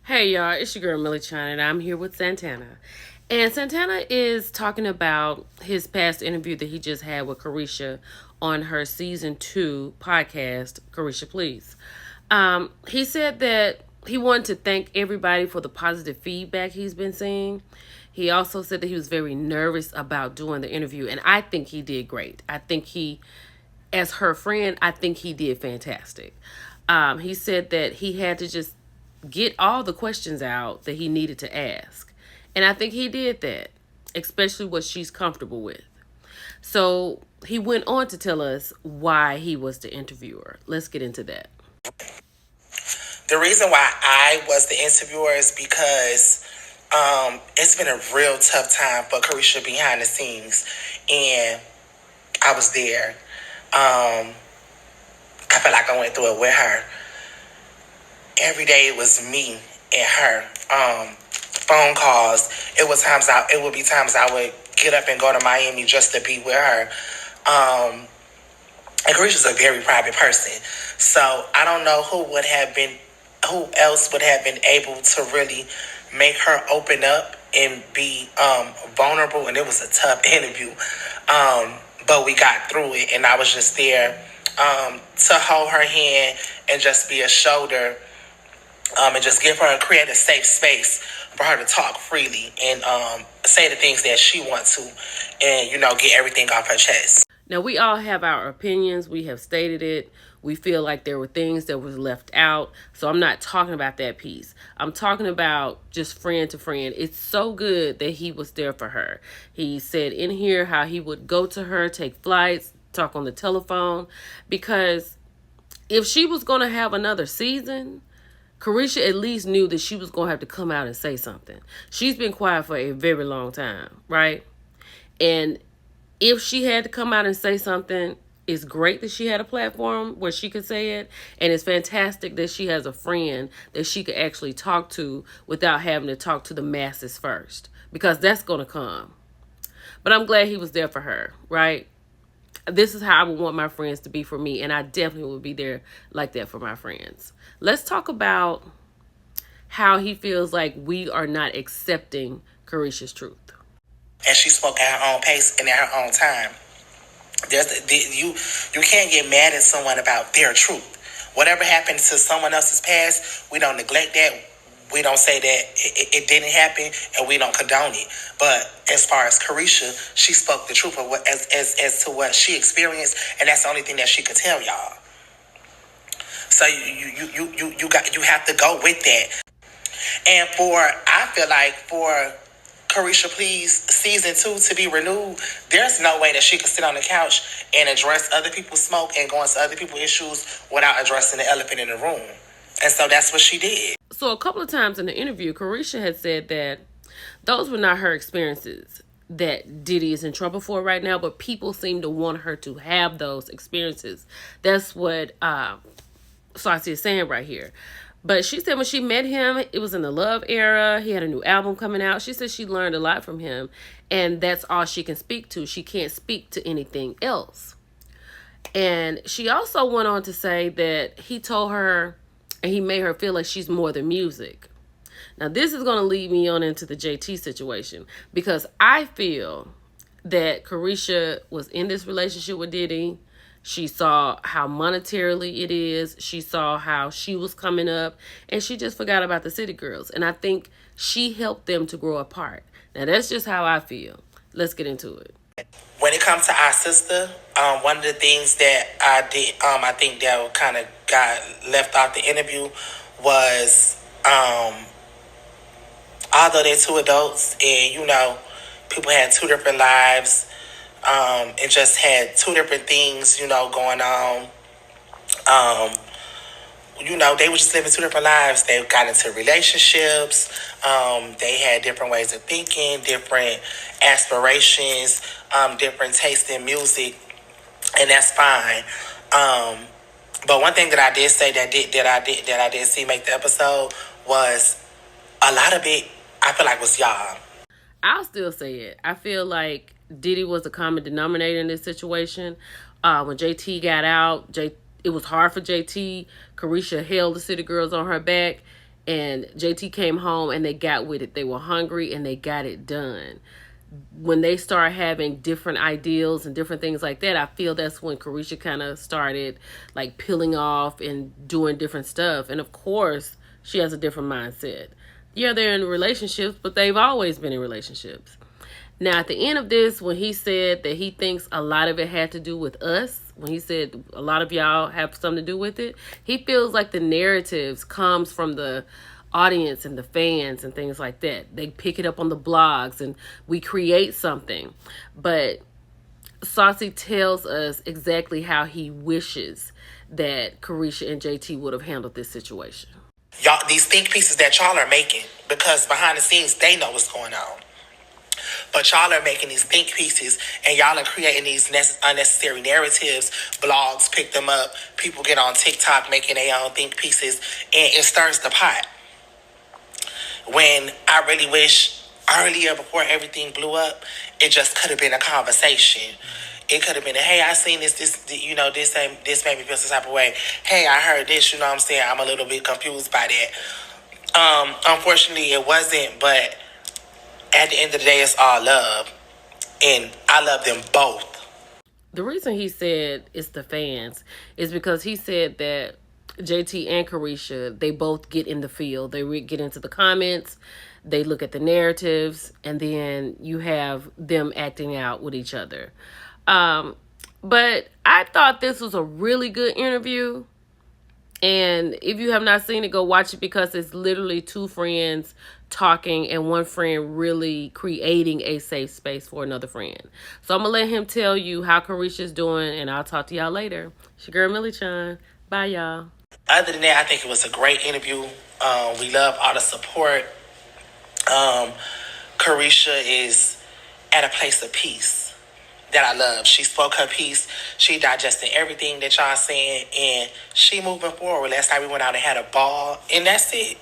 Hey y'all, it's your girl Millichun and I'm here with Santana. And Santana is talking about his past interview that he just had with Caresha on her season 2 podcast, Caresha Please. He said that he wanted to thank everybody for the positive feedback he's been seeing. He also said that he was very nervous about doing the interview, and I think he did great. As her friend, I think he did fantastic. He said that he had to just get all the questions out that he needed to ask. And I think he did that, especially what she's comfortable with. So he went on to tell us why he was the interviewer. Let's get into that. The reason why I was the interviewer is because it's been a real tough time for Caresha behind the scenes. And I was there. I felt like I went through it with her. Every day it was me and her. Phone calls. It would be times I would get up and go to Miami just to be with her. And Caresha's a very private person. So I don't know who else would have been able to really make her open up and be vulnerable. And it was a tough interview. But we got through it, and I was just there to hold her hand and just be a shoulder, and just create a safe space for her to talk freely and say the things that she wants to, and get everything off her chest. Now, we all have our opinions. We have stated it. We feel like there were things that was left out. So I'm not talking about that piece. I'm talking about just friend to friend. It's so good that he was there for her. He said in here how he would go to her, take flights, talk on the telephone. Because if she was going to have another season, Caresha at least knew that she was going to have to come out and say something. She's been quiet for a very long time, right? And if she had to come out and say something, it's great that she had a platform where she could say it. And it's fantastic that she has a friend that she could actually talk to without having to talk to the masses first. Because that's going to come. But I'm glad he was there for her, right? This is how I would want my friends to be for me. And I definitely would be there like that for my friends. Let's talk about how he feels like we are not accepting Caresha's truth. And she spoke at her own pace and at her own time. You can't get mad at someone about their truth. Whatever happened to someone else's past, we don't neglect that. We don't say that it didn't happen, and we don't condone it. But as far as Caresha, she spoke the truth of what as to what she experienced, and that's the only thing that she could tell y'all. So you have to go with that. And I feel like for Caresha Please season 2 to be renewed, there's no way that she could sit on the couch and address other people's smoke and go into other people's issues without addressing the elephant in the room. And so that's what she did. So a couple of times in the interview, Caresha had said that those were not her experiences that Diddy is in trouble for right now, but people seem to want her to have those experiences. That's what Saucy is saying right here. But she said when she met him, it was in the love era. He had a new album coming out. She said she learned a lot from him. And that's all she can speak to. She can't speak to anything else. And she also went on to say that he told her and he made her feel like she's more than music. Now, this is going to lead me on into the JT situation. Because I feel that Caresha was in this relationship with Diddy. She saw how monetarily it is. She saw how she was coming up. And she just forgot about the city girls. And I think she helped them to grow apart. Now, that's just how I feel. Let's get into it. When it comes to our sister, one of the things that I did, I think that kind of got left out the interview was, although they're two adults and, people had two different lives, and just had two different things, going on. They were just living two different lives. They got into relationships. They had different ways of thinking, different aspirations, different taste in music, and that's fine. But one thing that I did say that I did see make the episode was a lot of it. I feel like was y'all. I'll still say it. I feel like Diddy was a common denominator in this situation. When JT got out, it was hard for JT. Caresha held the city girls on her back. And JT came home and they got with it. They were hungry and they got it done. When they start having different ideals and different things like that, I feel that's when Caresha kind of started like peeling off and doing different stuff. And of course, she has a different mindset. Yeah, they're in relationships, but they've always been in relationships. Now, at the end of this, when he said that he thinks a lot of it had to do with us, when he said a lot of y'all have something to do with it, he feels like the narratives comes from the audience and the fans and things like that. They pick it up on the blogs and we create something. But Saucy tells us exactly how he wishes that Caresha and JT would have handled this situation. Y'all, these think pieces that y'all are making, because behind the scenes, they know what's going on. But y'all are making these think pieces and y'all are creating these unnecessary narratives. Blogs pick them up. People get on TikTok making their own think pieces, and it stirs the pot. When I really wish earlier, before everything blew up, it just could have been a conversation. It could have been, hey, I seen this, this made me feel some type of way. Hey, I heard this, you know what I'm saying? I'm a little bit confused by that. Unfortunately, it wasn't, but at the end of the day, it's all love. And I love them both. The reason he said it's the fans is because he said that JT and Caresha, they both get in the field. They get into the comments, they look at the narratives, and then you have them acting out with each other. But I thought this was a really good interview. And if you have not seen it, go watch it, because it's literally two friends talking and one friend really creating a safe space for another friend. So I'm going to let him tell you how Caresha's doing, and I'll talk to y'all later. It's your girl, MillichunTV. Bye, y'all. Other than that, I think it was a great interview. We love all the support. Caresha is at a place of peace that I love. She spoke her piece. She digested everything that y'all saying, and she moving forward. Last night we went out and had a ball, and that's it.